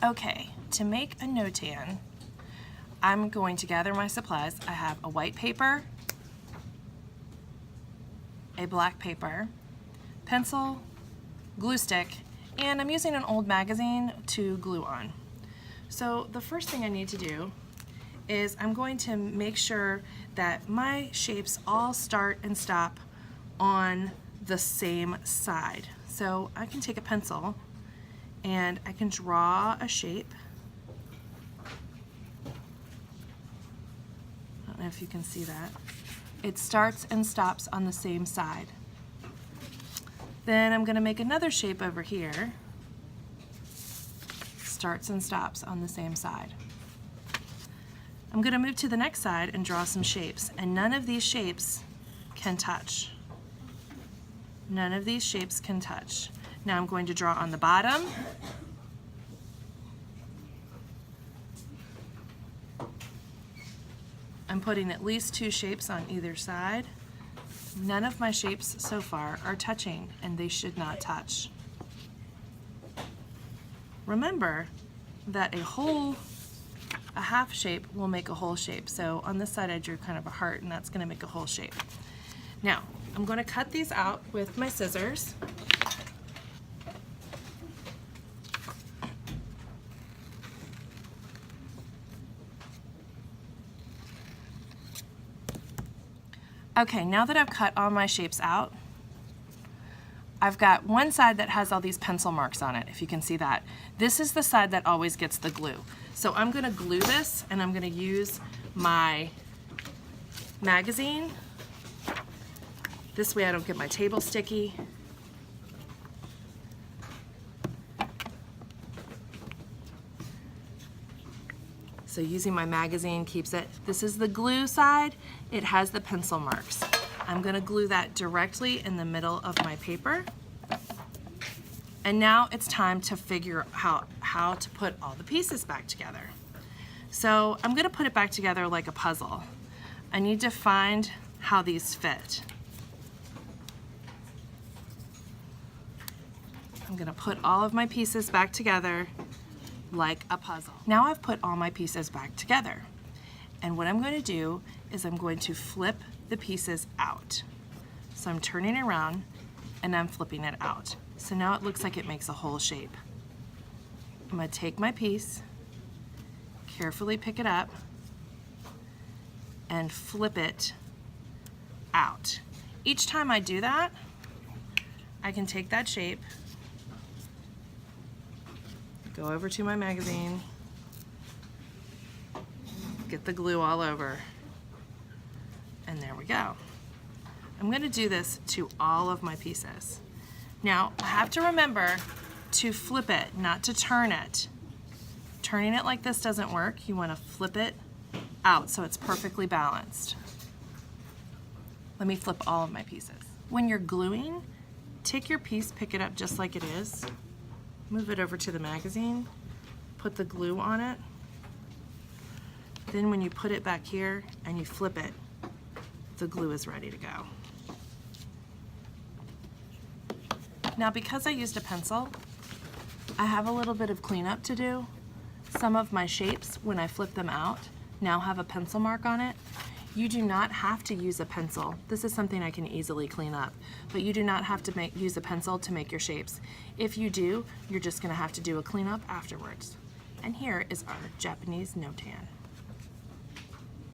Okay, to make a Notan, I'm going to gather my supplies. I have a white paper, a black paper, pencil, glue stick, and I'm using an old magazine to glue on. So the first thing I need to do is I'm going to make sure that my shapes all start and stop on the same side. So I can take a pencil and I can draw a shape. I don't know if you can see that. It starts and stops on the same side. Then I'm going to make another shape over here. Starts and stops on the same side. I'm going to move to the next side and draw some shapes, and none of these shapes can touch. None of these shapes can touch. Now I'm going to draw on the bottom. I'm putting at least 2 shapes on either side. None of my shapes so far are touching, and they should not touch. Remember that a half shape will make a whole shape. So on this side I drew kind of a heart, and that's going to make a whole shape. Now I'm going to cut these out with my scissors. Okay, now that I've cut all my shapes out, I've got one side that has all these pencil marks on it, if you can see that. This is the side that always gets the glue. So I'm going to glue this, and I'm going to use my magazine. This way I don't get my table sticky. So using my magazine keeps it. This is the glue side. It has the pencil marks. I'm going to glue that directly in the middle of my paper. And now it's time to figure out how to put all the pieces back together. So I'm going to put it back together like a puzzle. I need to find how these fit. I'm going to put all of my pieces back together like a puzzle. Now I've put all my pieces back together. And what I'm going to do is I'm going to flip the pieces out. So I'm turning it around and I'm flipping it out. So now it looks like it makes a whole shape. I'm going to take my piece, carefully pick it up, and flip it out. Each time I do that, I can take that shape, go over to my magazine, get the glue all over, and there we go. I'm going to do this to all of my pieces. Now, I have to remember to flip it, not to turn it. Turning it like this doesn't work. You want to flip it out so it's perfectly balanced. Let me flip all of my pieces. When you're gluing, take your piece, pick it up just like it is, move it over to the magazine, put the glue on it. Then when you put it back here and you flip it, the glue is ready to go. Now, because I used a pencil, I have a little bit of cleanup to do. Some of my shapes, when I flip them out, now have a pencil mark on it. You do not have to use a pencil. This is something I can easily clean up, but you do not have to use a pencil to make your shapes. If you do, you're just going to have to do a cleanup afterwards. And here is our Japanese Notan.